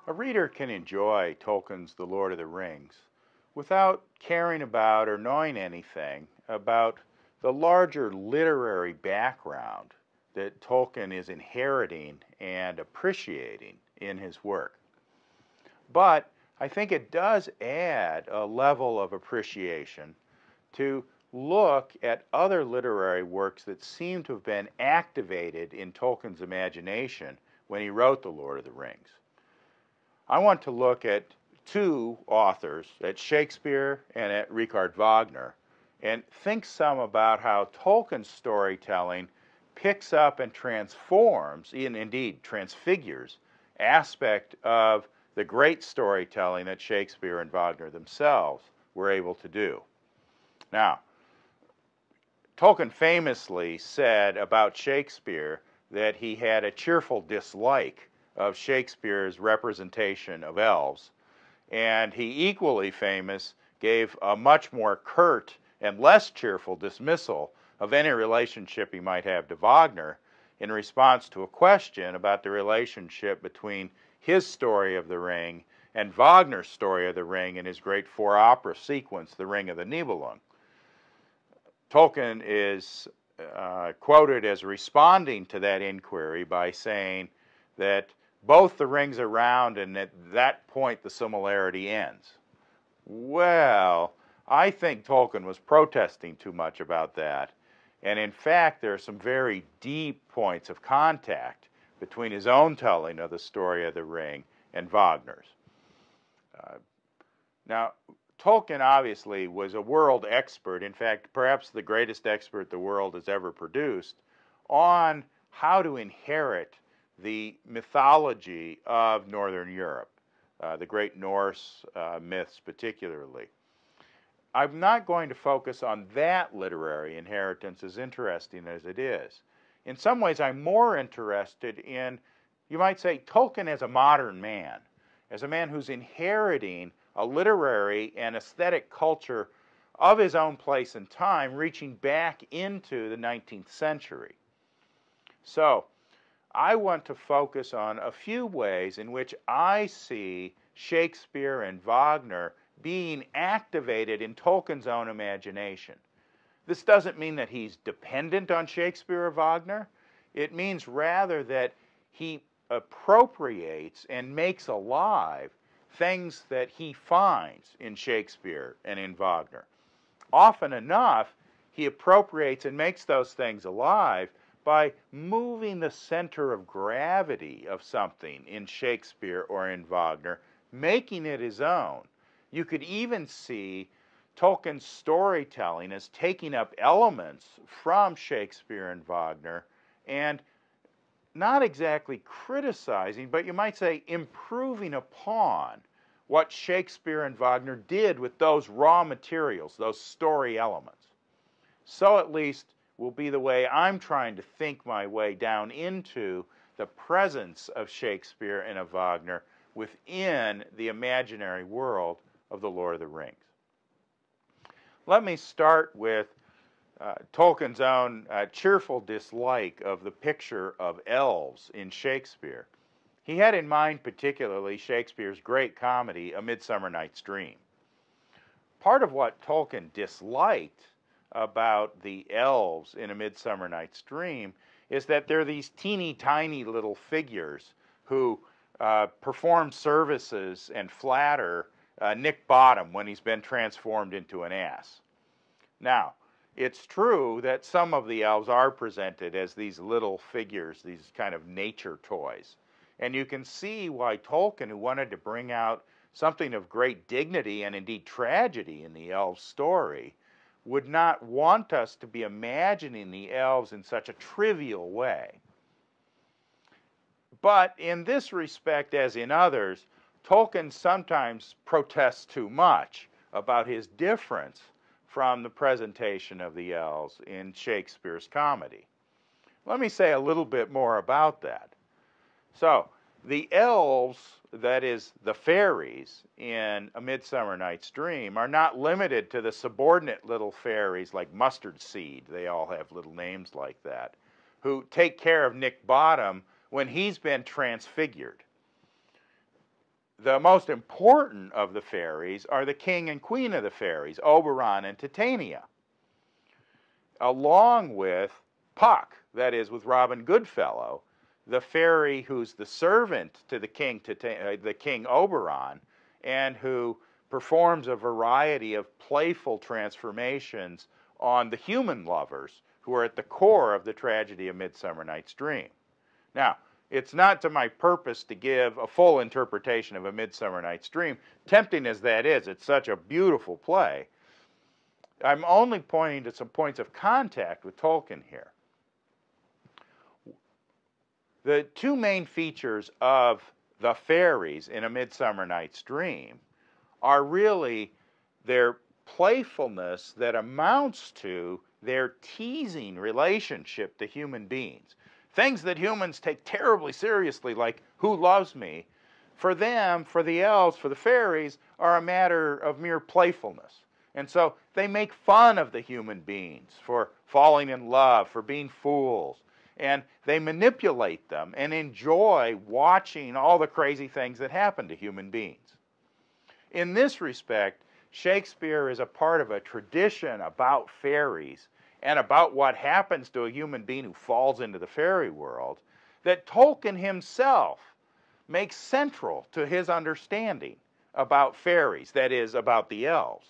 A reader can enjoy Tolkien's The Lord of the Rings without caring about or knowing anything about the larger literary background that Tolkien is inheriting and appreciating in his work. But I think it does add a level of appreciation to look at other literary works that seem to have been activated in Tolkien's imagination when he wrote The Lord of the Rings. I want to look at two authors, at Shakespeare and at Richard Wagner, and think some about how Tolkien's storytelling picks up and transforms, and indeed transfigures, aspect of the great storytelling that Shakespeare and Wagner themselves were able to do. Now, Tolkien famously said about Shakespeare that he had a cheerful dislike of Shakespeare's representation of elves, and he equally famous gave a much more curt and less cheerful dismissal of any relationship he might have to Wagner in response to a question about the relationship between his story of the Ring and Wagner's story of the Ring in his great four-opera sequence, The Ring of the Nibelung. Tolkien is quoted as responding to that inquiry by saying that both the rings are round and at that point the similarity ends. Well, I think Tolkien was protesting too much about that, and in fact there are some very deep points of contact between his own telling of the story of the Ring and Wagner's. Now, Tolkien obviously was a world expert, in fact, perhaps the greatest expert the world has ever produced, on how to inherit the mythology of Northern Europe, the great Norse myths particularly. I'm not going to focus on that literary inheritance, as interesting as it is. In some ways, I'm more interested in, you might say, Tolkien as a modern man, as a man who's inheriting a literary and aesthetic culture of his own place and time, reaching back into the 19th century. So, I want to focus on a few ways in which I see Shakespeare and Wagner being activated in Tolkien's own imagination. This doesn't mean that he's dependent on Shakespeare or Wagner. It means rather that he appropriates and makes alive things that he finds in Shakespeare and in Wagner. Often enough, he appropriates and makes those things alive by moving the center of gravity of something in Shakespeare or in Wagner, making it his own. You could even see Tolkien's storytelling as taking up elements from Shakespeare and Wagner and not exactly criticizing, but you might say improving upon what Shakespeare and Wagner did with those raw materials, those story elements. So at least will be the way I'm trying to think my way down into the presence of Shakespeare and of Wagner within the imaginary world of The Lord of the Rings. Let me start with Tolkien's own cheerful dislike of the picture of elves in Shakespeare. He had in mind particularly Shakespeare's great comedy, A Midsummer Night's Dream. Part of what Tolkien disliked about the elves in A Midsummer Night's Dream is that they're these teeny tiny little figures who perform services and flatter Nick Bottom when he's been transformed into an ass. Now, it's true that some of the elves are presented as these little figures, these kind of nature toys. And you can see why Tolkien, who wanted to bring out something of great dignity and indeed tragedy in the elves' story, would not want us to be imagining the elves in such a trivial way. But in this respect, as in others, Tolkien sometimes protests too much about his difference from the presentation of the elves in Shakespeare's comedy. Let me say a little bit more about that. So, the elves, that is, the fairies in A Midsummer Night's Dream, are not limited to the subordinate little fairies like Mustard Seed, they all have little names like that, who take care of Nick Bottom when he's been transfigured. the most important of the fairies are the king and queen of the fairies, Oberon and Titania, along with Puck, that is, with Robin Goodfellow, the fairy who's the servant to the king Oberon, and who performs a variety of playful transformations on the human lovers who are at the core of the tragedy of Midsummer Night's Dream. Now, it's not to my purpose to give a full interpretation of A Midsummer Night's Dream, tempting as that is. It's such a beautiful play. I'm only pointing to some points of contact with Tolkien here. The two main features of the fairies in A Midsummer Night's Dream are really their playfulness that amounts to their teasing relationship to human beings. Things that humans take terribly seriously, like who loves me, for them, for the elves, for the fairies, are a matter of mere playfulness. And so they make fun of the human beings for falling in love, for being fools. And they manipulate them and enjoy watching all the crazy things that happen to human beings. In this respect, Shakespeare is a part of a tradition about fairies and about what happens to a human being who falls into the fairy world that Tolkien himself makes central to his understanding about fairies, that is, about the elves.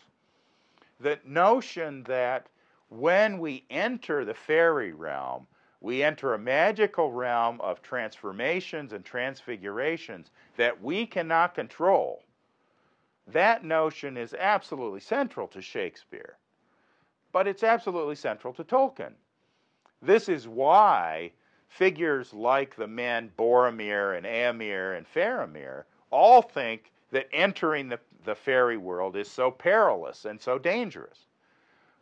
The notion that when we enter the fairy realm, we enter a magical realm of transformations and transfigurations that we cannot control. That notion is absolutely central to Shakespeare, but it's absolutely central to Tolkien. This is why figures like the men Boromir and Éomer and Faramir all think that entering the fairy world is so perilous and so dangerous.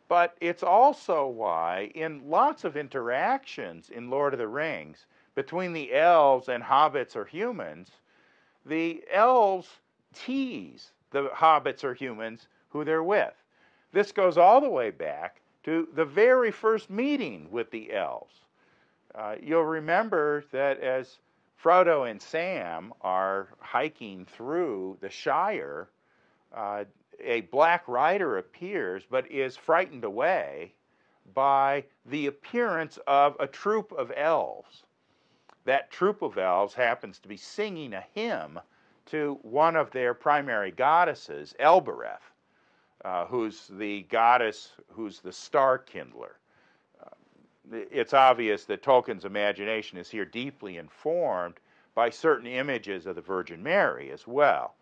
But it's also why, in lots of interactions in Lord of the Rings between the elves and hobbits or humans, the elves tease the hobbits or humans who they're with. This goes all the way back to the very first meeting with the elves. You'll remember that as Frodo and Sam are hiking through the Shire, a black rider appears but is frightened away by the appearance of a troop of elves. That troop of elves happens to be singing a hymn to one of their primary goddesses, Elbereth, who's the goddess who's the star kindler. It's obvious that Tolkien's imagination is here deeply informed by certain images of the Virgin Mary as well.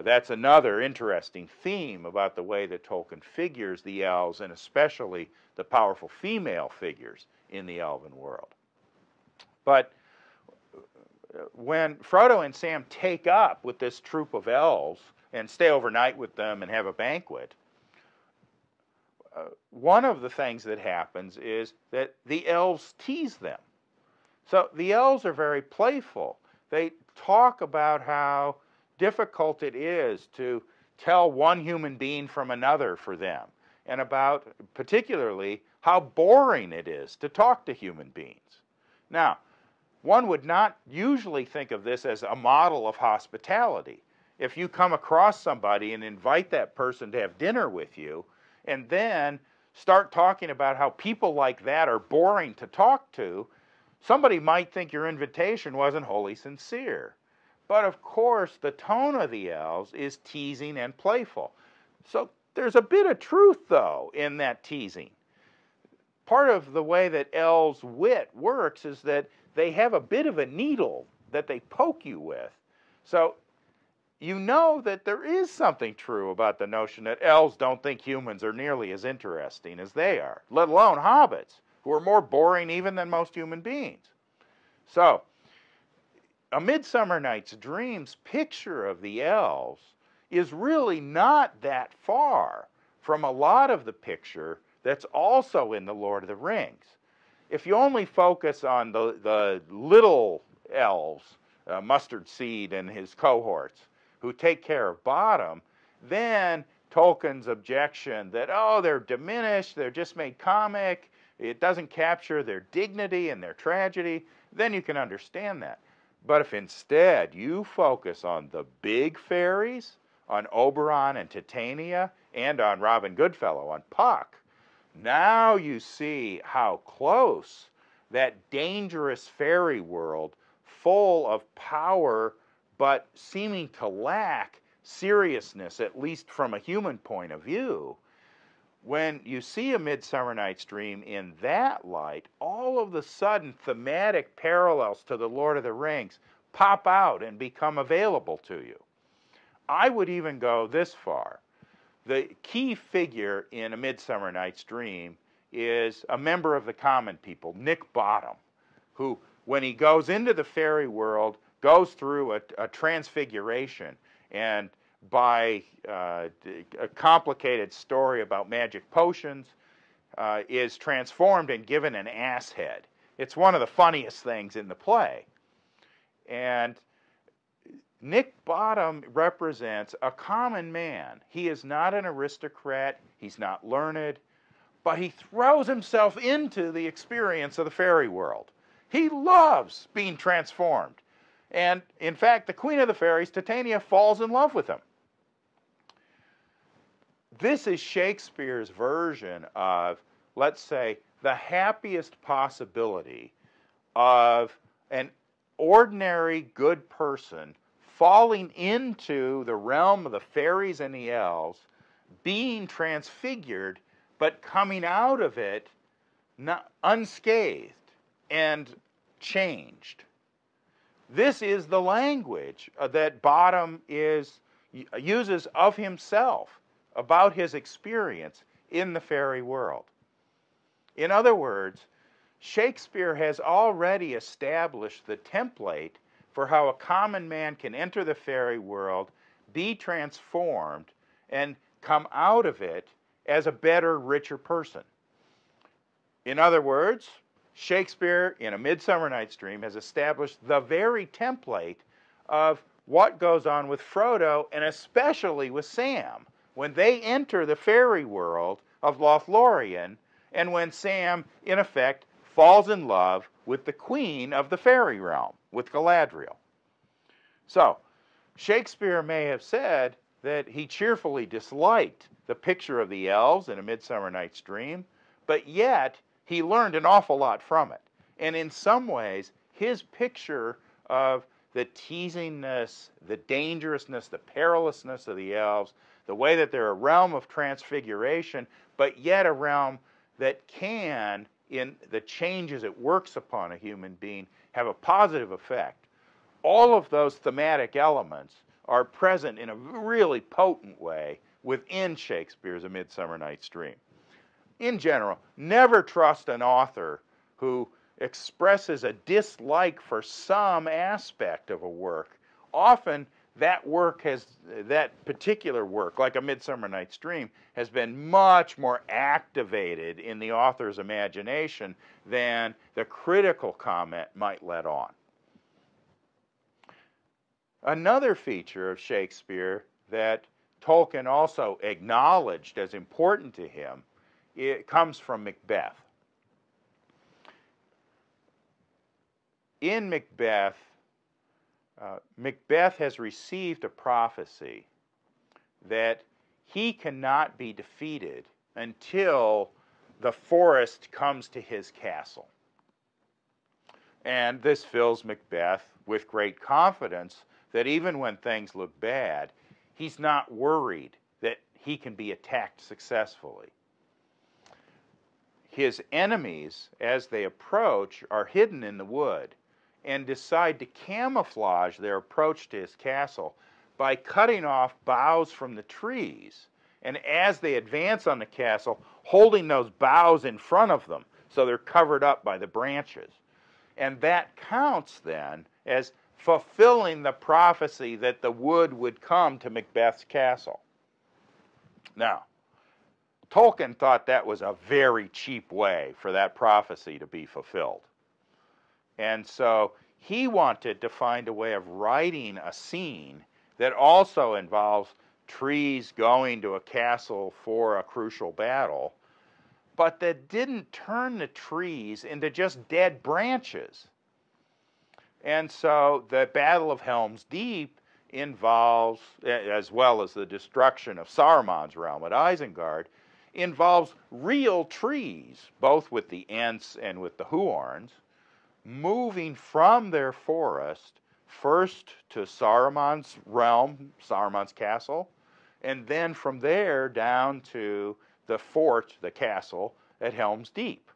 That's another interesting theme about the way that Tolkien figures the elves, and especially the powerful female figures in the elven world. But when Frodo and Sam take up with this troop of elves and stay overnight with them and have a banquet, one of the things that happens is that the elves tease them. So the elves are very playful. They talk about how difficult it is to tell one human being from another for them, and about particularly how boring it is to talk to human beings. Now, one would not usually think of this as a model of hospitality. If you come across somebody and invite that person to have dinner with you, and then start talking about how people like that are boring to talk to, somebody might think your invitation wasn't wholly sincere. But of course, the tone of the elves is teasing and playful. So there's a bit of truth, though, in that teasing. Part of the way that elves' wit works is that they have a bit of a needle that they poke you with. So you know that there is something true about the notion that elves don't think humans are nearly as interesting as they are, let alone hobbits, who are more boring even than most human beings. So, A Midsummer Night's Dream's picture of the elves is really not that far from a lot of the picture that's also in The Lord of the Rings. If you only focus on the little elves, Mustard Seed and his cohorts, who take care of Bottom, then Tolkien's objection that, oh, they're diminished, they're just made comic, it doesn't capture their dignity and their tragedy, then you can understand that. But if instead you focus on the big fairies, on Oberon and Titania, and on Robin Goodfellow, on Puck, now you see how close that dangerous fairy world, full of power but seeming to lack seriousness, at least from a human point of view, when you see A Midsummer Night's Dream in that light, all of a sudden thematic parallels to the Lord of the Rings pop out and become available to you. I would even go this far. The key figure in A Midsummer Night's Dream is a member of the common people, Nick Bottom, who, when he goes into the fairy world, goes through a transfiguration, and by a complicated story about magic potions, is transformed and given an ass head. It's one of the funniest things in the play. And Nick Bottom represents a common man. He is not an aristocrat, he's not learned, but he throws himself into the experience of the fairy world. He loves being transformed. And in fact, the queen of the fairies, Titania, falls in love with him. This is Shakespeare's version of, let's say, the happiest possibility of an ordinary good person falling into the realm of the fairies and the elves, being transfigured, but coming out of it not unscathed and changed. This is the language that Bottom uses of himself, about his experience in the fairy world. In other words, Shakespeare has already established the template for how a common man can enter the fairy world, be transformed, and come out of it as a better, richer person. In other words, Shakespeare, in A Midsummer Night's Dream, has established the very template of what goes on with Frodo, and especially with Sam, when they enter the fairy world of Lothlorien, and when Sam, in effect, falls in love with the queen of the fairy realm, with Galadriel. So, Shakespeare may have said that he cheerfully disliked the picture of the elves in A Midsummer Night's Dream, but yet he learned an awful lot from it. And in some ways, his picture of the teasingness, the dangerousness, the perilousness of the elves, the way that they're a realm of transfiguration, but yet a realm that can, in the changes it works upon a human being, have a positive effect. All of those thematic elements are present in a really potent way within Shakespeare's A Midsummer Night's Dream. In general, never trust an author who expresses a dislike for some aspect of a work. Often that particular work, like A Midsummer Night's Dream, has been much more activated in the author's imagination than the critical comment might let on. Another feature of Shakespeare that Tolkien also acknowledged as important to him, it comes from Macbeth. In Macbeth, Macbeth has received a prophecy that he cannot be defeated until the forest comes to his castle. And this fills Macbeth with great confidence that even when things look bad, he's not worried that he can be attacked successfully. His enemies, as they approach, are hidden in the wood and decide to camouflage their approach to his castle by cutting off boughs from the trees, and as they advance on the castle, holding those boughs in front of them so they're covered up by the branches. And that counts then as fulfilling the prophecy that the wood would come to Macbeth's castle. Now, Tolkien thought that was a very cheap way for that prophecy to be fulfilled. And so he wanted to find a way of writing a scene that also involves trees going to a castle for a crucial battle, but that didn't turn the trees into just dead branches. And so the Battle of Helm's Deep involves, as well as the destruction of Saruman's realm at Isengard, involves real trees, both with the Ents and with the Huorns, moving from their forest first to Saruman's realm, Saruman's castle, and then from there down to the fort, the castle, at Helm's Deep,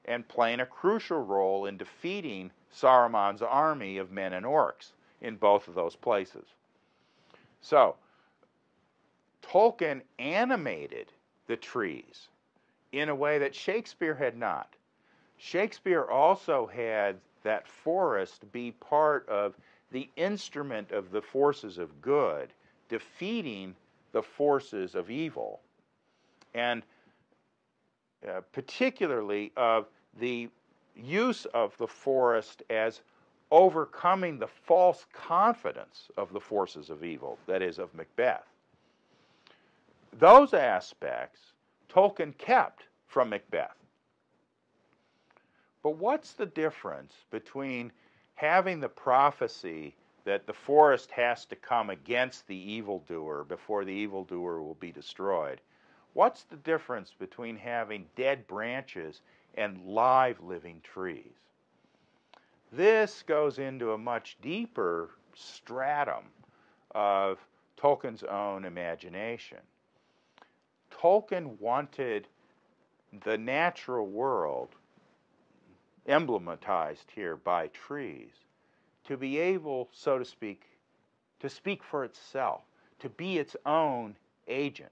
and playing a crucial role in defeating Saruman's army of men and orcs in both of those places. So, Tolkien animated the trees in a way that Shakespeare had not. Shakespeare also had that forest be part of the instrument of the forces of good, defeating the forces of evil, and particularly of the use of the forest as overcoming the false confidence of the forces of evil, that is, of Macbeth. Those aspects Tolkien kept from Macbeth. But what's the difference between having the prophecy that the forest has to come against the evildoer before the evildoer will be destroyed? What's the difference between having dead branches and live living trees? This goes into a much deeper stratum of Tolkien's own imagination. Tolkien wanted the natural world, emblematized here by trees, to be able, so to speak for itself, to be its own agent.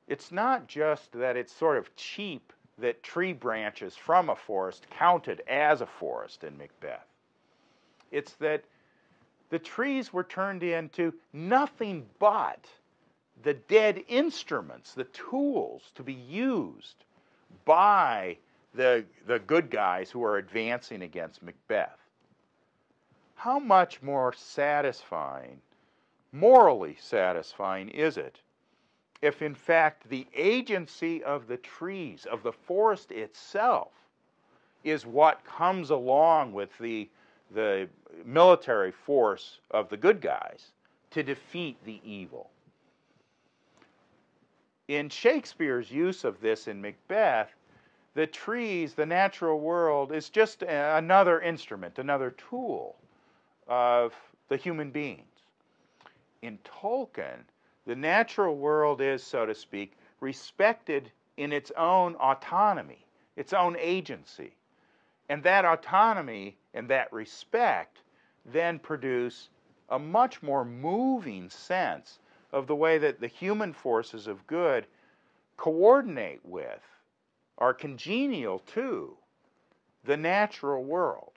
It's not just that it's sort of cheap that tree branches from a forest counted as a forest in Macbeth. It's that the trees were turned into nothing but the dead instruments, the tools to be used by the good guys who are advancing against Macbeth. How much more satisfying, morally satisfying is it if in fact the agency of the trees, of the forest itself, is what comes along with the military force of the good guys to defeat the evil? In Shakespeare's use of this in Macbeth, the trees, the natural world, is just another instrument, another tool of the human beings. In Tolkien, the natural world is, so to speak, respected in its own autonomy, its own agency. And that autonomy and that respect then produce a much more moving sense of the way that the human forces of good coordinate with, are congenial to, the natural world.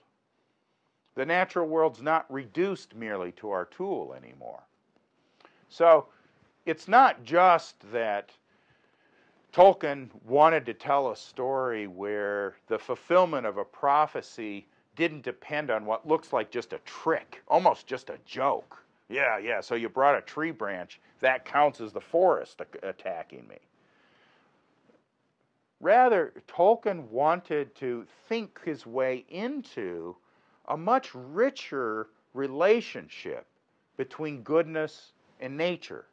The natural world's not reduced merely to our tool anymore. So it's not just that Tolkien wanted to tell a story where the fulfillment of a prophecy didn't depend on what looks like just a trick, almost just a joke. Yeah, so you brought a tree branch, that counts as the forest attacking me. Rather, Tolkien wanted to think his way into a much richer relationship between goodness and nature.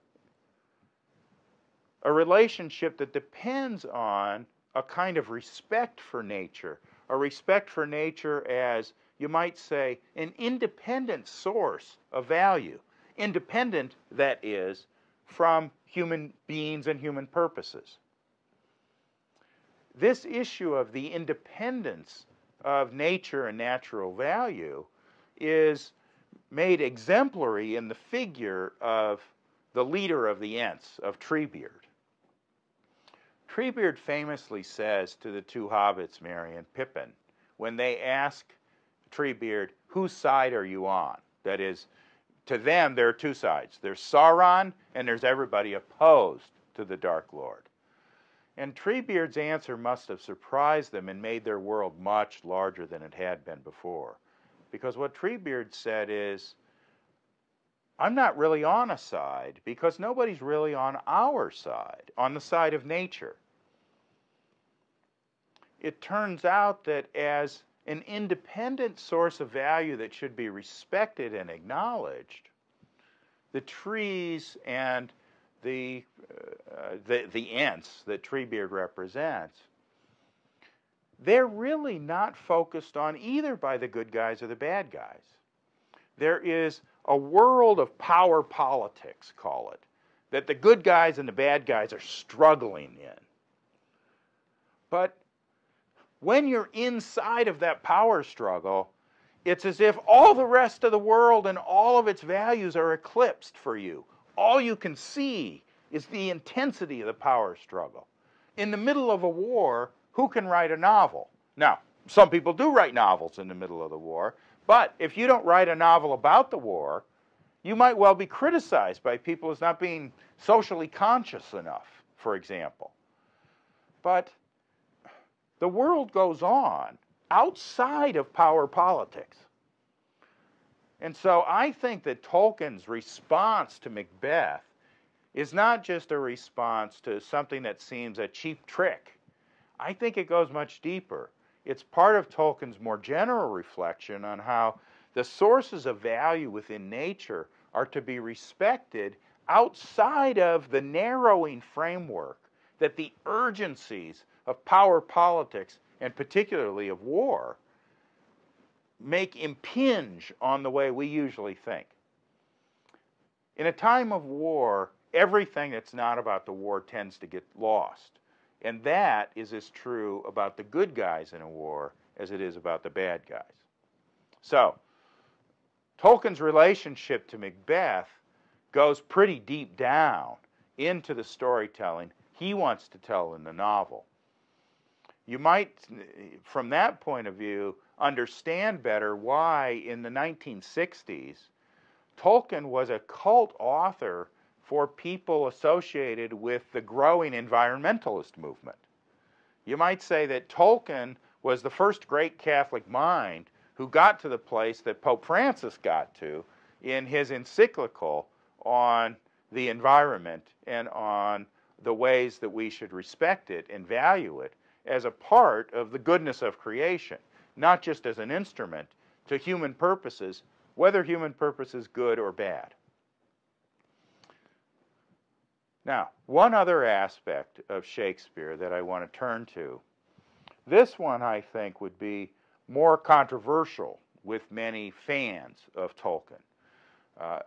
A relationship that depends on a kind of respect for nature, a respect for nature as, you might say, an independent source of value. Independent, that is, from human beings and human purposes. This issue of the independence of nature and natural value is made exemplary in the figure of the leader of the Ents, of Treebeard. Treebeard famously says to the two hobbits, Merry and Pippin, when they ask Treebeard, whose side are you on? That is, to them there are two sides. There's Sauron and there's everybody opposed to the Dark Lord. And Treebeard's answer must have surprised them and made their world much larger than it had been before. Because what Treebeard said is, I'm not really on a side because nobody's really on our side, on the side of nature. It turns out that as an independent source of value that should be respected and acknowledged, the trees and the ents that Treebeard represents, they're really not focused on either by the good guys or the bad guys. There is a world of power politics, call it, that the good guys and the bad guys are struggling in. But when you're inside of that power struggle, it's as if all the rest of the world and all of its values are eclipsed for you. All you can see is the intensity of the power struggle. In the middle of a war, who can write a novel? Now, some people do write novels in the middle of the war, but if you don't write a novel about the war, you might well be criticized by people as not being socially conscious enough, for example. But the world goes on outside of power politics. And so I think that Tolkien's response to Macbeth is not just a response to something that seems a cheap trick. I think it goes much deeper. It's part of Tolkien's more general reflection on how the sources of value within nature are to be respected outside of the narrowing framework that the urgencies of power politics, and particularly of war, make impinge on the way we usually think. In a time of war, everything that's not about the war tends to get lost. And that is as true about the good guys in a war as it is about the bad guys. So, Tolkien's relationship to Macbeth goes pretty deep down into the storytelling he wants to tell in the novel. You might, from that point of view, understand better why in the 1960s Tolkien was a cult author for people associated with the growing environmentalist movement. You might say that Tolkien was the first great Catholic mind who got to the place that Pope Francis got to in his encyclical on the environment and on the ways that we should respect it and value it as a part of the goodness of creation, not just as an instrument to human purposes, whether human purpose is good or bad. Now, one other aspect of Shakespeare that I want to turn to, this one I think would be more controversial with many fans of Tolkien.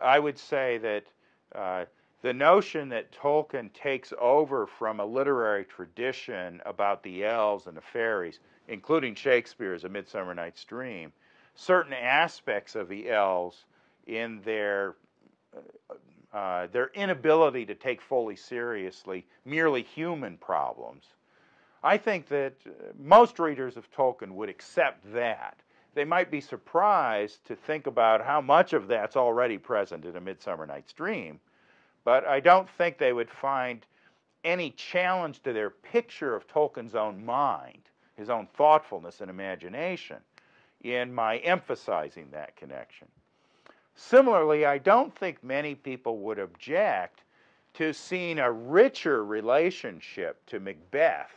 I would say that the notion that Tolkien takes over from a literary tradition about the elves and the fairies, including Shakespeare's A Midsummer Night's Dream, certain aspects of the elves in their inability to take fully seriously merely human problems. I think that most readers of Tolkien would accept that. They might be surprised to think about how much of that's already present in A Midsummer Night's Dream, but I don't think they would find any challenge to their picture of Tolkien's own mind, his own thoughtfulness and imagination, in my emphasizing that connection. Similarly, I don't think many people would object to seeing a richer relationship to Macbeth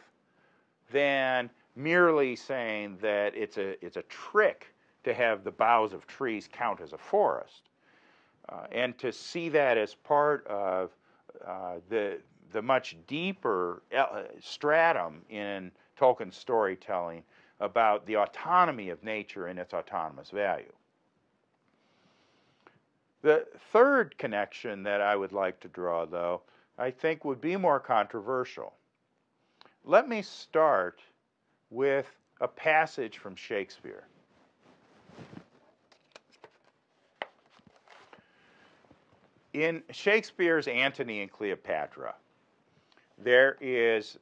than merely saying that it's a trick to have the boughs of trees count as a forest. And to see that as part of the much deeper stratum in Tolkien's storytelling about the autonomy of nature and its autonomous value. The third connection that I would like to draw, though, I think would be more controversial. Let me start with a passage from Shakespeare. In Shakespeare's Antony and Cleopatra, there is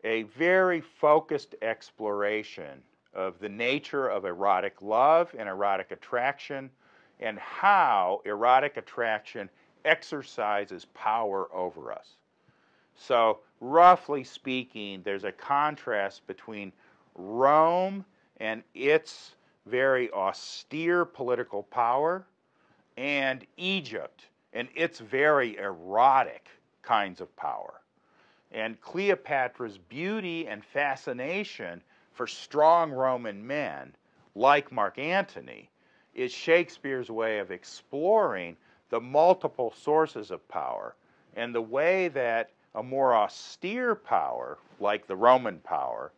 a very focused exploration of the nature of erotic love and erotic attraction and how erotic attraction exercises power over us. So, roughly speaking, there's a contrast between Rome and its very austere political power and Egypt and its very erotic kinds of power. And Cleopatra's beauty and fascination for strong Roman men like Mark Antony, is Shakespeare's way of exploring the multiple sources of power and the way that a more austere power, like the Roman power,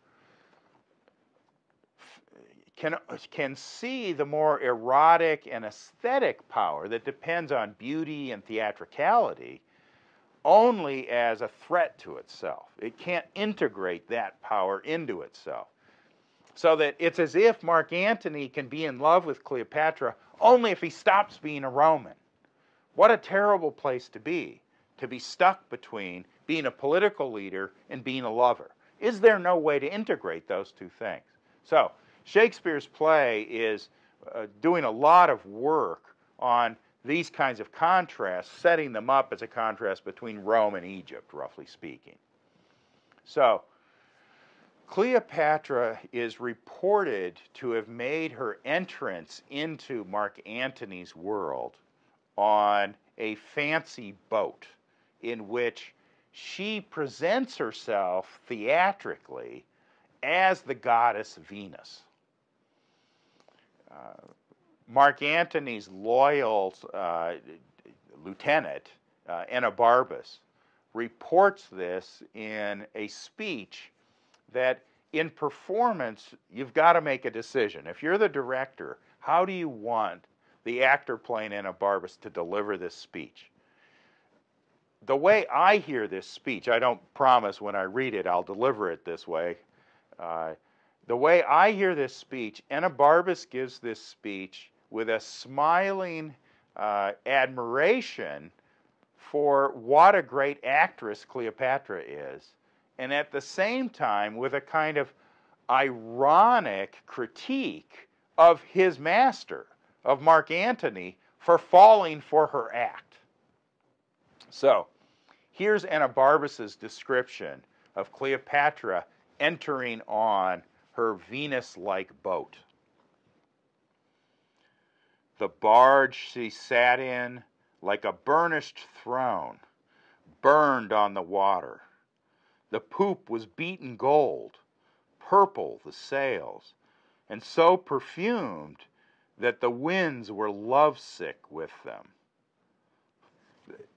can see the more erotic and aesthetic power that depends on beauty and theatricality only as a threat to itself. It can't integrate that power into itself. So that it's as if Mark Antony can be in love with Cleopatra only if he stops being a Roman. What a terrible place to be stuck between being a political leader and being a lover. Is there no way to integrate those two things? So, Shakespeare's play is doing a lot of work on these kinds of contrasts, setting them up as a contrast between Rome and Egypt, roughly speaking. So, Cleopatra is reported to have made her entrance into Mark Antony's world on a fancy boat in which she presents herself theatrically as the goddess Venus. Mark Antony's loyal lieutenant, Enobarbus, reports this in a speech that in performance, you've got to make a decision. If you're the director, how do you want the actor playing Enobarbus to deliver this speech? The way I hear this speech, I don't promise when I read it I'll deliver it this way. The way I hear this speech, Enobarbus gives this speech with a smiling admiration for what a great actress Cleopatra is, and at the same time with a kind of ironic critique of his master, of Mark Antony, for falling for her act. So, here's Enobarbus's description of Cleopatra entering on her Venus-like boat. The barge she sat in, like a burnished throne, burned on the water. The poop was beaten gold, purple the sails, and so perfumed that the winds were lovesick with them.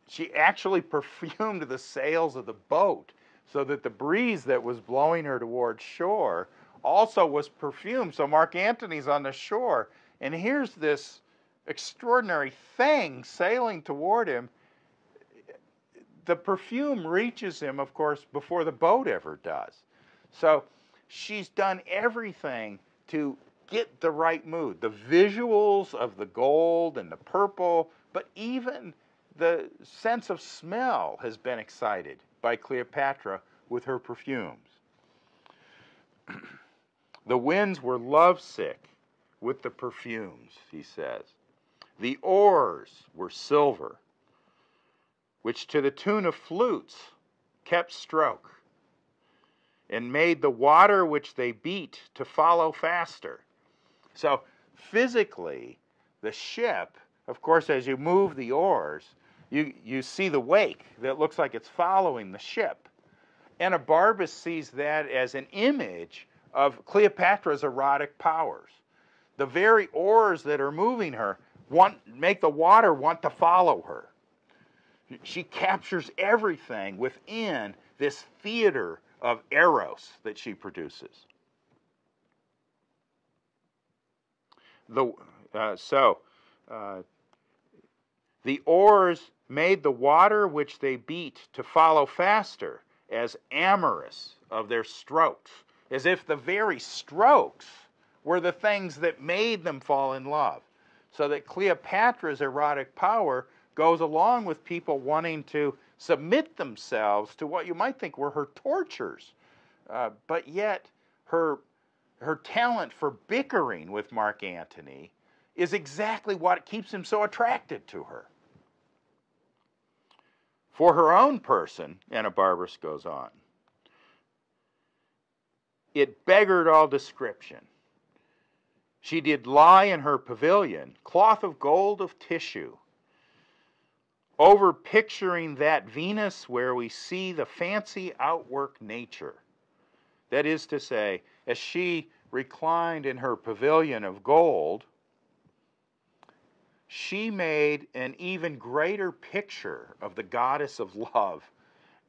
She actually perfumed the sails of the boat so that the breeze that was blowing her towards shore also was perfumed. So Mark Antony's on the shore, and here's this extraordinary thing sailing toward him. The perfume reaches him, of course, before the boat ever does. So she's done everything to get the right mood. The visuals of the gold and the purple, but even the sense of smell has been excited by Cleopatra with her perfumes. The winds were lovesick with the perfumes, he says. The oars were silver, which to the tune of flutes kept stroke, and made the water which they beat to follow faster. So physically, the ship, of course, as you move the oars, you see the wake that looks like it's following the ship. Enobarbus sees that as an image of Cleopatra's erotic powers. The very oars that are moving her make the water want to follow her. She captures everything within this theater of eros that she produces. The oars made the water which they beat to follow faster, as amorous of their strokes, as if the very strokes were the things that made them fall in love. So that Cleopatra's erotic power goes along with people wanting to submit themselves to what you might think were her tortures. But yet, her talent for bickering with Mark Antony is exactly what keeps him so attracted to her. For her own person, Enobarbus goes on, it beggared all description. She did lie in her pavilion, cloth of gold of tissue, over picturing that Venus where we see the fancy outwork nature. That is to say, as she reclined in her pavilion of gold, she made an even greater picture of the goddess of love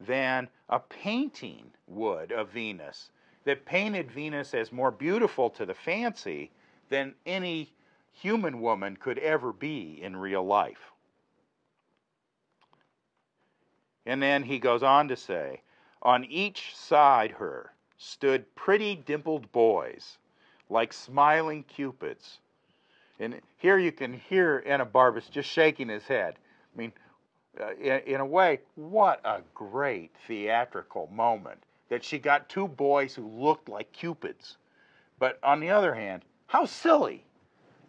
than a painting would of Venus, that painted Venus as more beautiful to the fancy than any human woman could ever be in real life. And then he goes on to say, on each side her stood pretty dimpled boys, like smiling cupids. And here you can hear Enobarbus just shaking his head. I mean, in a way, what a great theatrical moment that she got two boys who looked like cupids. But on the other hand, how silly.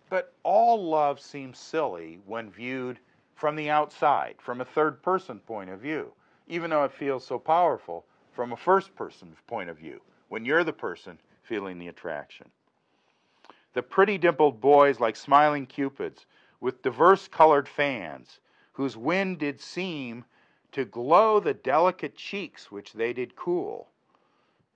But all love seems silly when viewed from the outside, from a third-person point of view, even though it feels so powerful from a first-person point of view, when you're the person feeling the attraction. The pretty dimpled boys like smiling cupids, with diverse colored fans, whose wind did seem to glow the delicate cheeks which they did cool.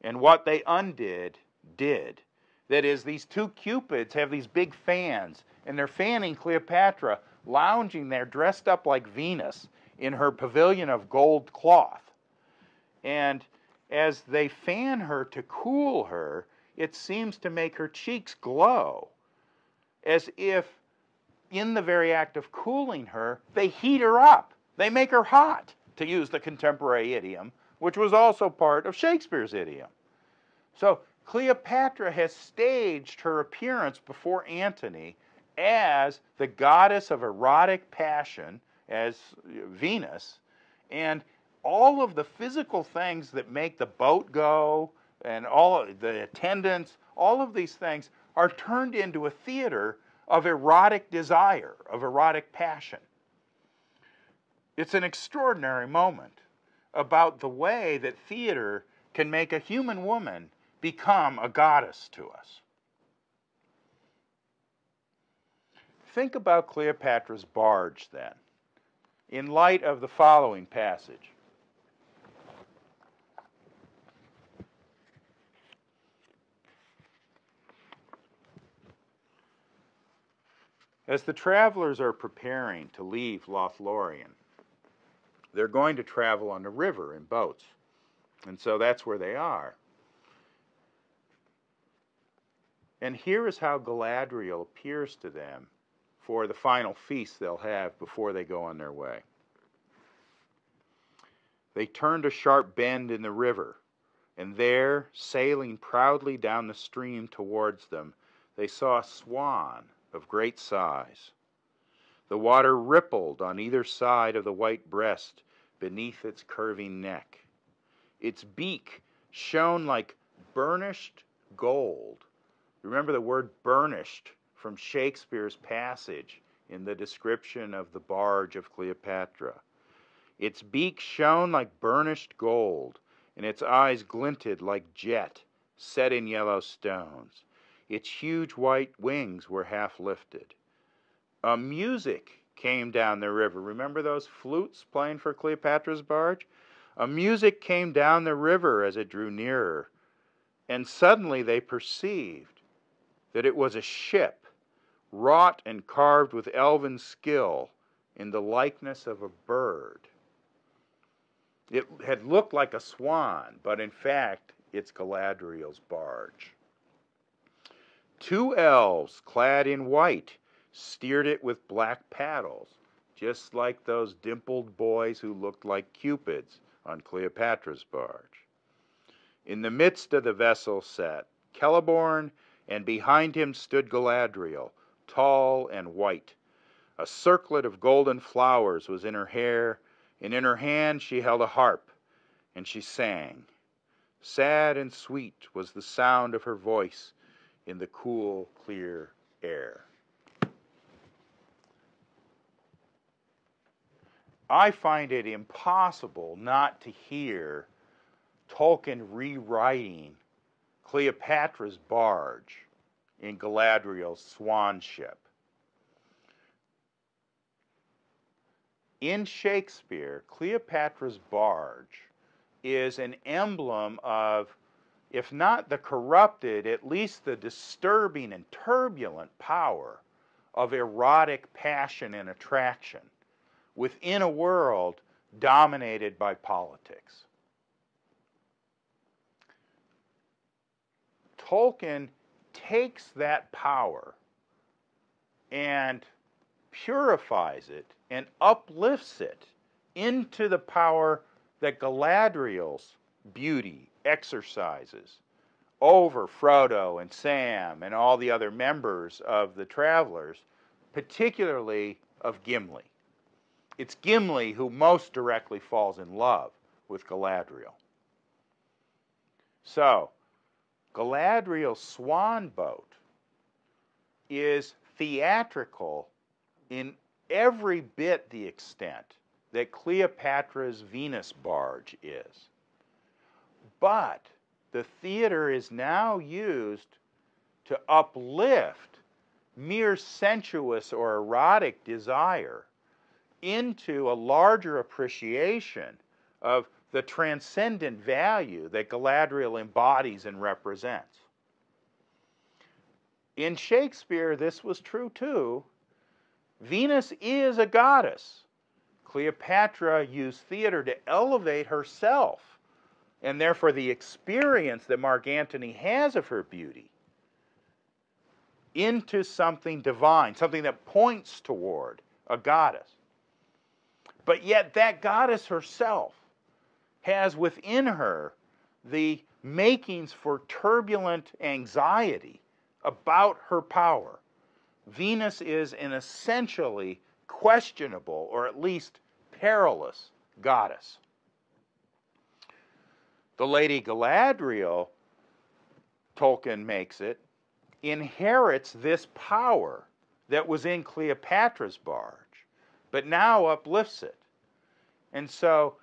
And what they undid, did. That is, these two cupids have these big fans, and they're fanning Cleopatra, lounging there, dressed up like Venus, in her pavilion of gold cloth. And as they fan her to cool her, it seems to make her cheeks glow, as if in the very act of cooling her, they heat her up. They make her hot, to use the contemporary idiom, which was also part of Shakespeare's idiom. So Cleopatra has staged her appearance before Antony as the goddess of erotic passion, as Venus, and all of the physical things that make the boat go, and all of the attendants, all of these things are turned into a theater of erotic desire, of erotic passion. It's an extraordinary moment about the way that theater can make a human woman become a goddess to us. Think about Cleopatra's barge, then, in light of the following passage. As the travelers are preparing to leave Lothlorien, they're going to travel on the river in boats. And so that's where they are. And here is how Galadriel appears to them for the final feast they'll have before they go on their way. They turned a sharp bend in the river, and there, sailing proudly down the stream towards them, they saw a swan of great size. The water rippled on either side of the white breast beneath its curving neck. Its beak shone like burnished gold. Remember the word burnished from Shakespeare's passage in the description of the barge of Cleopatra. Its beak shone like burnished gold, and its eyes glinted like jet set in yellow stones. Its huge white wings were half lifted. A music came down the river. Remember those flutes playing for Cleopatra's barge? A music came down the river as it drew nearer, and suddenly they perceived that it was a ship, wrought and carved with elven skill in the likeness of a bird. It had looked like a swan, but in fact, it's Galadriel's barge. Two elves, clad in white, steered it with black paddles, just like those dimpled boys who looked like cupids on Cleopatra's barge. In the midst of the vessel sat Celeborn, and behind him stood Galadriel, tall and white. A circlet of golden flowers was in her hair, and in her hand she held a harp, and she sang. Sad and sweet was the sound of her voice in the cool, clear air. I find it impossible not to hear Tolkien rewriting Cleopatra's barge in Galadriel's swan ship. In Shakespeare, Cleopatra's barge is an emblem of if not the corrupted, at least the disturbing and turbulent power of erotic passion and attraction within a world dominated by politics. Tolkien takes that power and purifies it and uplifts it into the power that Galadriel's beauty exercises over Frodo and Sam and all the other members of the Travelers, particularly of Gimli. It's Gimli who most directly falls in love with Galadriel. So, Galadriel's swan boat is theatrical in every bit the extent that Cleopatra's Venus barge is. But the theater is now used to uplift mere sensuous or erotic desire into a larger appreciation of the transcendent value that Galadriel embodies and represents. In Shakespeare, this was true too. Venus is a goddess. Cleopatra used theater to elevate herself, and therefore the experience that Mark Antony has of her beauty, into something divine, something that points toward a goddess. But yet that goddess herself has within her the makings for turbulent anxiety about her power. Venus is an essentially questionable, or at least perilous, goddess. The Lady Galadriel, Tolkien makes it, inherits this power that was in Cleopatra's barge, but now uplifts it. And so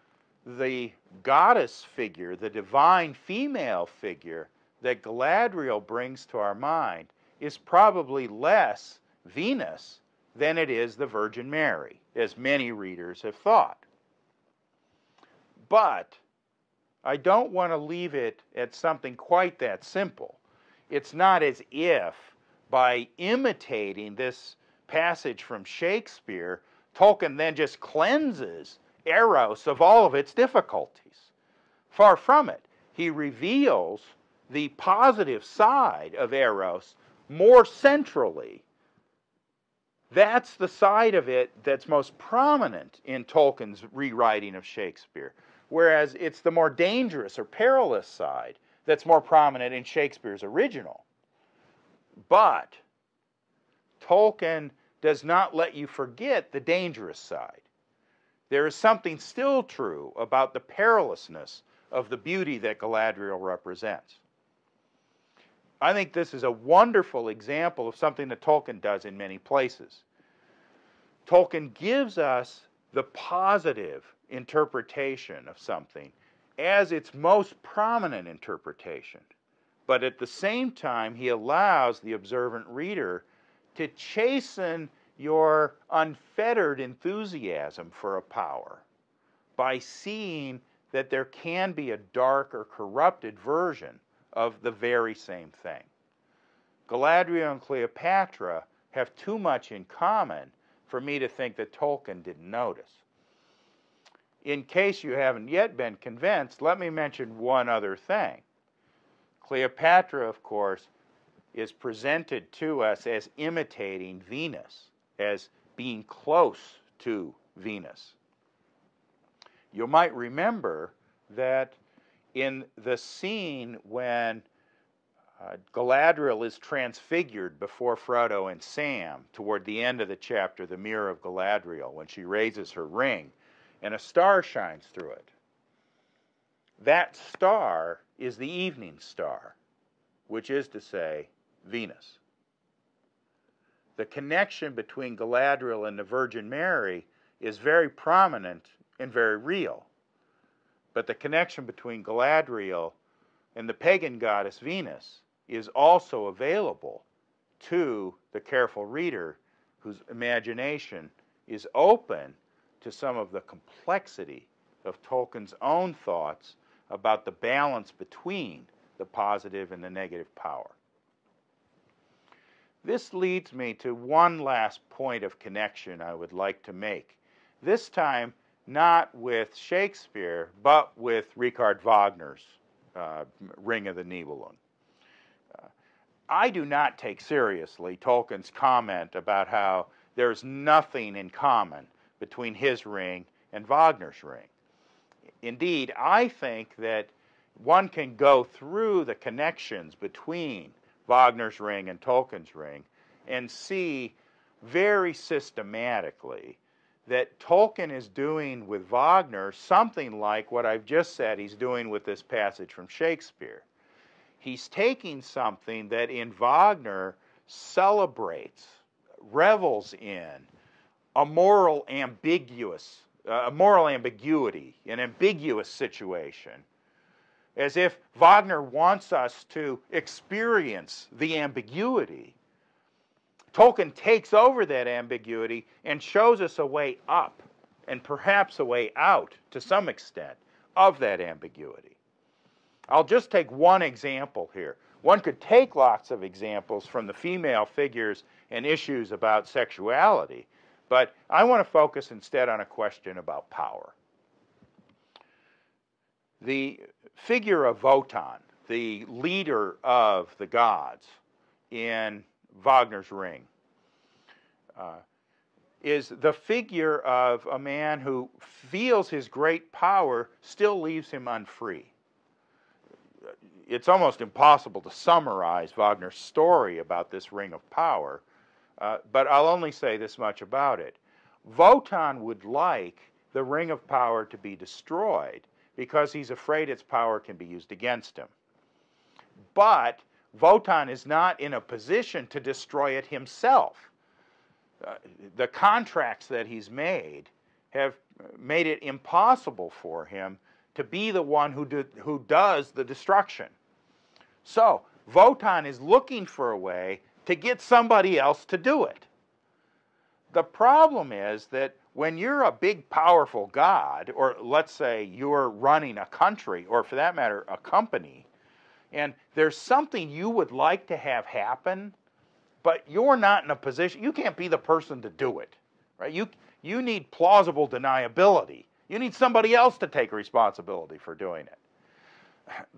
the goddess figure, the divine female figure that Galadriel brings to our mind is probably less Venus than it is the Virgin Mary, as many readers have thought. But I don't want to leave it at something quite that simple. It's not as if, by imitating this passage from Shakespeare, Tolkien then just cleanses Eros of all of its difficulties. Far from it. He reveals the positive side of Eros more centrally. That's the side of it that's most prominent in Tolkien's rewriting of Shakespeare, whereas it's the more dangerous or perilous side that's more prominent in Shakespeare's original. But Tolkien does not let you forget the dangerous side. There is something still true about the perilousness of the beauty that Galadriel represents. I think this is a wonderful example of something that Tolkien does in many places. Tolkien gives us the positive interpretation of something as its most prominent interpretation, but at the same time he allows the observant reader to chasten your unfettered enthusiasm for a power by seeing that there can be a dark or corrupted version of the very same thing. Galadriel and Cleopatra have too much in common for me to think that Tolkien didn't notice. In case you haven't yet been convinced, let me mention one other thing. Cleopatra, of course, is presented to us as imitating Venus, as being close to Venus. You might remember that in the scene when Galadriel is transfigured before Frodo and Sam, toward the end of the chapter, The Mirror of Galadriel, when she raises her ring and a star shines through it. That star is the evening star, which is to say, Venus. The connection between Galadriel and the Virgin Mary is very prominent and very real. But the connection between Galadriel and the pagan goddess Venus is also available to the careful reader whose imagination is open to some of the complexity of Tolkien's own thoughts about the balance between the positive and the negative power. This leads me to one last point of connection I would like to make. This time, not with Shakespeare, but with Richard Wagner's Ring of the Nibelung. I do not take seriously Tolkien's comment about how there's nothing in common between his ring and Wagner's ring. Indeed, I think that one can go through the connections between Wagner's ring and Tolkien's ring and see very systematically that Tolkien is doing with Wagner something like what I've just said he's doing with this passage from Shakespeare. He's taking something that in Wagner celebrates, revels in a moral ambiguity, an ambiguous situation, as if Wagner wants us to experience the ambiguity. Tolkien takes over that ambiguity and shows us a way up, and perhaps a way out, to some extent, of that ambiguity. I'll just take one example here. One could take lots of examples from the female figures and issues about sexuality, but I want to focus instead on a question about power. The figure of Wotan, the leader of the gods in Wagner's Ring, is the figure of a man who feels his great power still leaves him unfree. It's almost impossible to summarize Wagner's story about this ring of power, but I'll only say this much about it. Wotan would like the ring of power to be destroyed because he's afraid its power can be used against him. But Wotan is not in a position to destroy it himself. The contracts that he's made have made it impossible for him to be the one who does the destruction. So Wotan is looking for a way to get somebody else to do it. The problem is that when you're a big, powerful god, or let's say you're running a country, or for that matter, a company, and there's something you would like to have happen, but you're not in a position, you can't be the person to do it, right? You need plausible deniability. You need somebody else to take responsibility for doing it.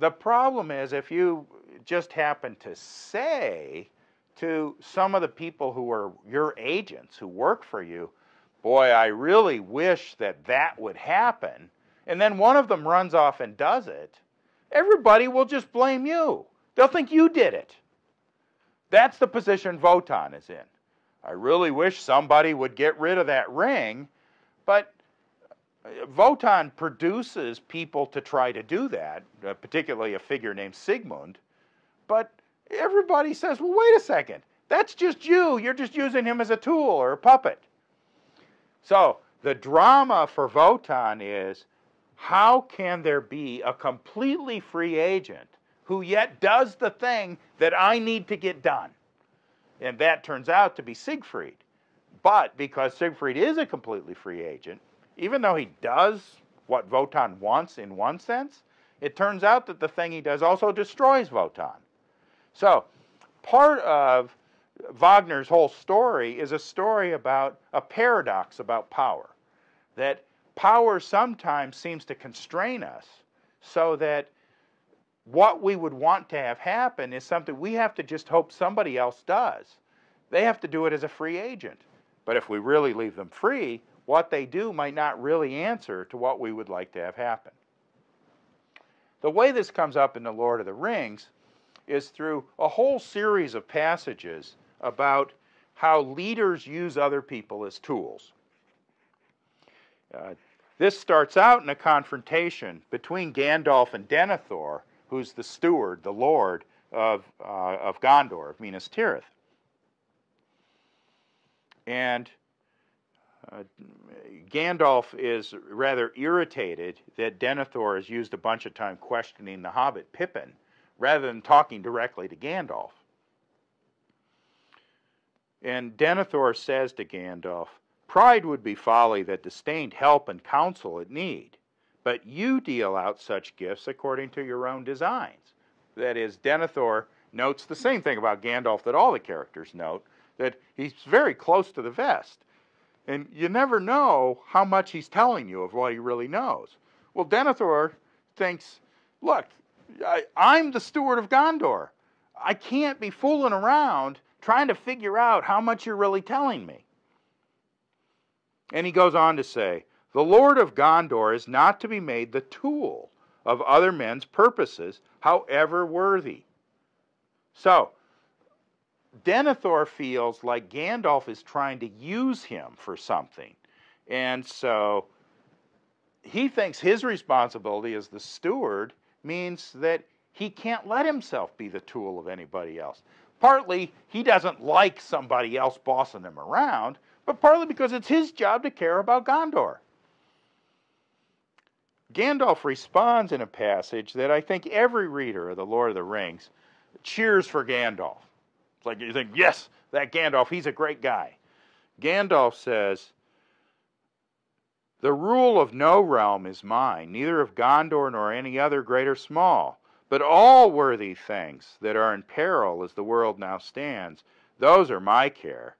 The problem is if you just happen to say to some of the people who are your agents, who work for you, boy, I really wish that that would happen, and then one of them runs off and does it, everybody will just blame you. They'll think you did it. That's the position Wotan is in. I really wish somebody would get rid of that ring, but Wotan produces people to try to do that, particularly a figure named Sigmund, but everybody says, well, wait a second, that's just you. You're just using him as a tool or a puppet. So the drama for Wotan is, how can there be a completely free agent who yet does the thing that I need to get done? And that turns out to be Siegfried. But because Siegfried is a completely free agent, even though he does what Wotan wants in one sense, it turns out that the thing he does also destroys Wotan. So part of Wagner's whole story is a story about a paradox about power. That power sometimes seems to constrain us so that what we would want to have happen is something we have to just hope somebody else does. They have to do it as a free agent. But if we really leave them free, what they do might not really answer to what we would like to have happen. The way this comes up in The Lord of the Rings is through a whole series of passages about how leaders use other people as tools. This starts out in a confrontation between Gandalf and Denethor, who's the steward, the lord of Gondor, of Minas Tirith. And Gandalf is rather irritated that Denethor has used a bunch of time questioning the hobbit Pippin, rather than talking directly to Gandalf. And Denethor says to Gandalf, "Pride would be folly that disdained help and counsel at need, but you deal out such gifts according to your own designs." That is, Denethor notes the same thing about Gandalf that all the characters note, that he's very close to the vest. And you never know how much he's telling you of what he really knows. Well, Denethor thinks, look, I'm the steward of Gondor. I can't be fooling around trying to figure out how much you're really telling me. And he goes on to say, the Lord of Gondor is not to be made the tool of other men's purposes, however worthy. So, Denethor feels like Gandalf is trying to use him for something. And so, he thinks his responsibility as the steward means that he can't let himself be the tool of anybody else. Partly, he doesn't like somebody else bossing him around, but partly because it's his job to care about Gondor. Gandalf responds in a passage that I think every reader of The Lord of the Rings cheers for Gandalf. It's like you think, yes, that Gandalf, he's a great guy. Gandalf says, the rule of no realm is mine, neither of Gondor nor any other, great or small. But all worthy things that are in peril as the world now stands, those are my care.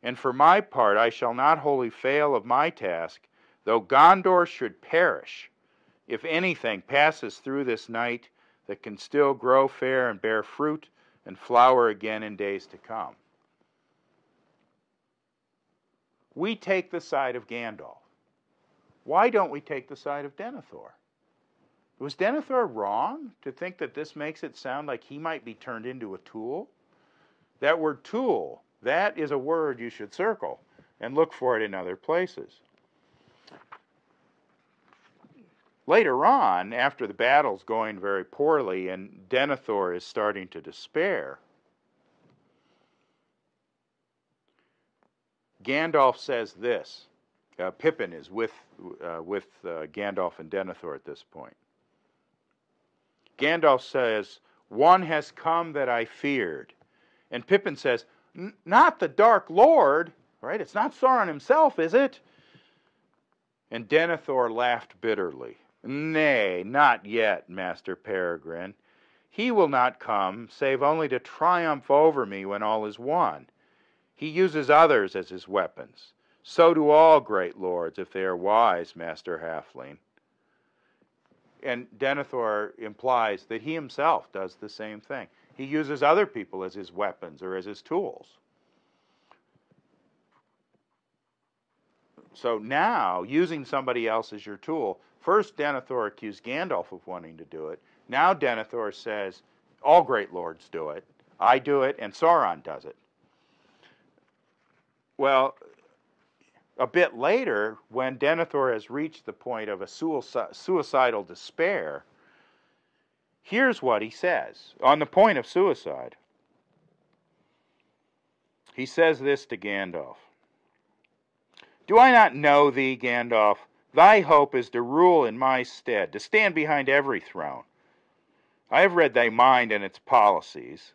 And for my part, I shall not wholly fail of my task, though Gondor should perish. If anything passes through this night that can still grow fair and bear fruit and flower again in days to come. We take the side of Gandalf. Why don't we take the side of Denethor? Was Denethor wrong to think that this makes it sound like he might be turned into a tool? That word tool, that is a word you should circle and look for it in other places. Later on, after the battle's going very poorly and Denethor is starting to despair, Gandalf says this. Pippin is with Gandalf and Denethor at this point. Gandalf says, one has come that I feared. And Pippin says, not the Dark Lord, right? It's not Sauron himself, is it? And Denethor laughed bitterly. Nay, not yet, Master Peregrine. He will not come, save only to triumph over me when all is won. He uses others as his weapons. So do all great lords, if they are wise, Master Halfling. And Denethor implies that he himself does the same thing. He uses other people as his weapons or as his tools. So now, using somebody else as your tool, first Denethor accused Gandalf of wanting to do it. Now Denethor says, all great lords do it. I do it, and Sauron does it. Well, a bit later, when Denethor has reached the point of a suicidal despair, here's what he says on the point of suicide. He says this to Gandalf. Do I not know thee, Gandalf? Thy hope is to rule in my stead, to stand behind every throne. I have read thy mind and its policies.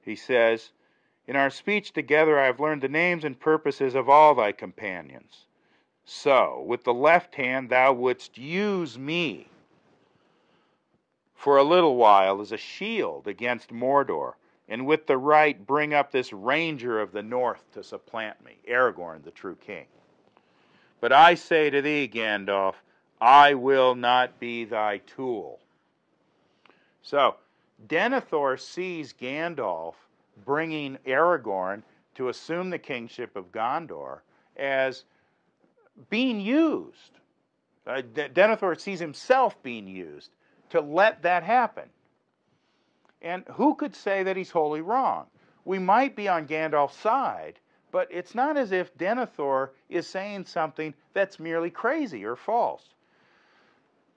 He says, in our speech together I have learned the names and purposes of all thy companions. So, with the left hand thou wouldst use me for a little while as a shield against Mordor, and with the right bring up this ranger of the north to supplant me, Aragorn, the true king. But I say to thee, Gandalf, I will not be thy tool. So, Denethor sees Gandalf bringing Aragorn to assume the kingship of Gondor as being used. Denethor sees himself being used to let that happen. And who could say that he's wholly wrong? We might be on Gandalf's side, but it's not as if Denethor is saying something that's merely crazy or false.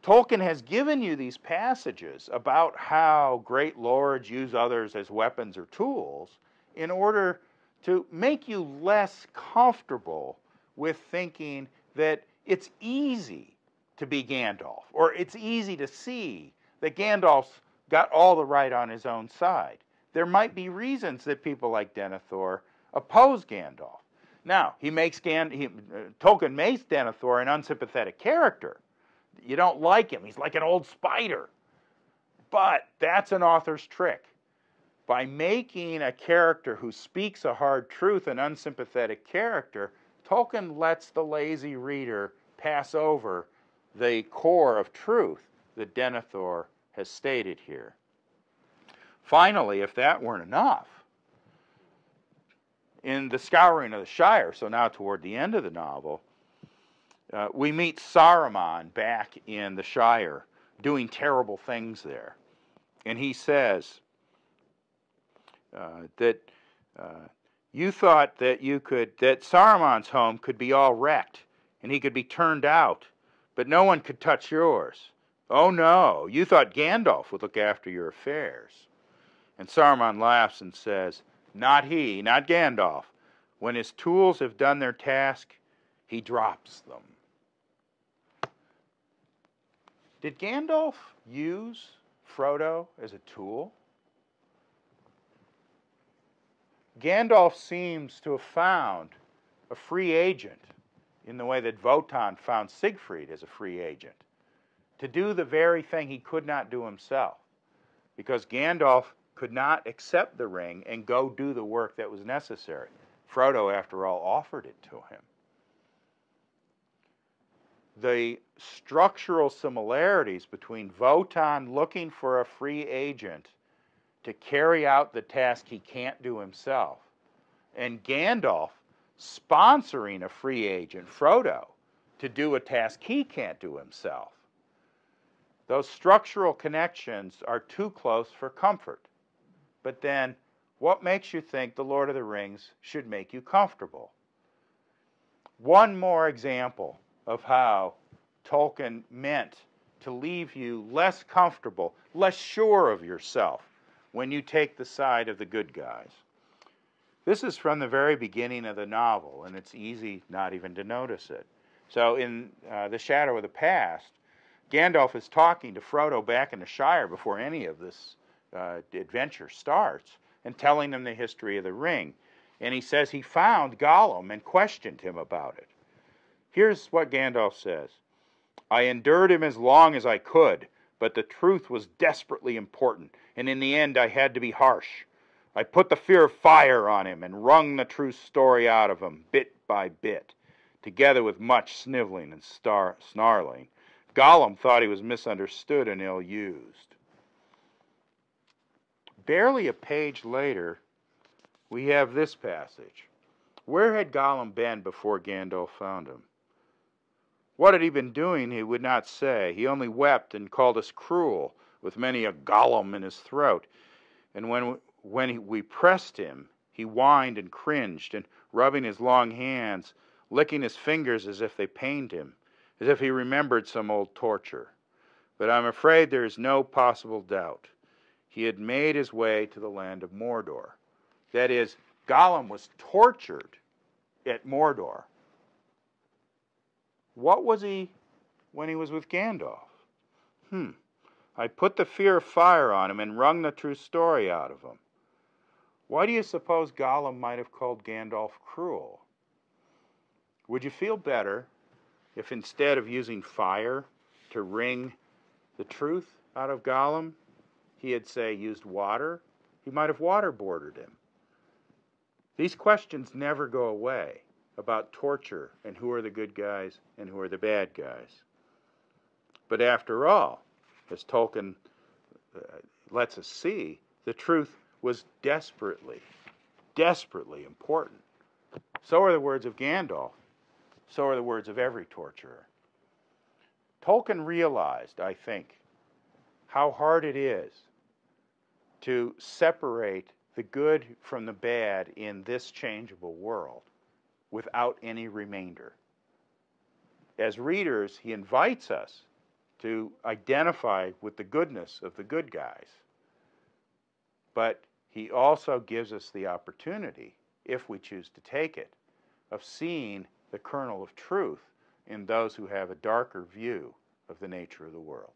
Tolkien has given you these passages about how great lords use others as weapons or tools in order to make you less comfortable with thinking that it's easy to be Gandalf, or it's easy to see that Gandalf's got all the right on his own side. There might be reasons that people like Denethor oppose Gandalf. Now, Tolkien makes Denethor an unsympathetic character. You don't like him. He's like an old spider. But that's an author's trick. By making a character who speaks a hard truth an unsympathetic character, Tolkien lets the lazy reader pass over the core of truth that Denethor has stated here. Finally, if that weren't enough, in The Scouring of the Shire, so now toward the end of the novel, we meet Saruman back in the Shire doing terrible things there. And he says that you thought that that Saruman's home could be all wrecked and he could be turned out, but no one could touch yours. Oh no, you thought Gandalf would look after your affairs. And Saruman laughs and says, not he, not Gandalf. When his tools have done their task, he drops them. Did Gandalf use Frodo as a tool? Gandalf seems to have found a free agent in the way that Wotan found Siegfried as a free agent, to do the very thing he could not do himself, because Gandalf could not accept the ring and go do the work that was necessary. Frodo, after all, offered it to him. The structural similarities between Wotan looking for a free agent to carry out the task he can't do himself, and Gandalf sponsoring a free agent, Frodo, to do a task he can't do himself. Those structural connections are too close for comfort. But then, what makes you think The Lord of the Rings should make you comfortable? One more example of how Tolkien meant to leave you less comfortable, less sure of yourself when you take the side of the good guys. This is from the very beginning of the novel, and it's easy not even to notice it. So in The Shadow of the Past, Gandalf is talking to Frodo back in the Shire before any of this adventure starts, and telling him the history of the ring. And he says he found Gollum and questioned him about it. Here's what Gandalf says. I endured him as long as I could, but the truth was desperately important, and in the end I had to be harsh. I put the fear of fire on him and wrung the true story out of him, bit by bit, together with much sniveling and snarling. Gollum thought he was misunderstood and ill-used. Barely a page later, we have this passage. Where had Gollum been before Gandalf found him? What had he been doing he would not say. He only wept and called us cruel, with many a Gollum in his throat. And when we pressed him, he whined and cringed, and rubbing his long hands, licking his fingers as if they pained him, as if he remembered some old torture. But I'm afraid there is no possible doubt. He had made his way to the land of Mordor. That is, Gollum was tortured at Mordor. What was he when he was with Gandalf? I put the fear of fire on him and wrung the true story out of him. Why do you suppose Gollum might have called Gandalf cruel? Would you feel better if instead of using fire to wring the truth out of Gollum, he had, say, used water? He might have waterboarded him. These questions never go away about torture and who are the good guys and who are the bad guys. But after all, as Tolkien lets us see, the truth was desperately, desperately important. So are the words of Gandalf. So are the words of every torturer. Tolkien realized, I think, how hard it is to separate the good from the bad in this changeable world without any remainder. As readers, he invites us to identify with the goodness of the good guys. But he also gives us the opportunity, if we choose to take it, of seeing the kernel of truth in those who have a darker view of the nature of the world.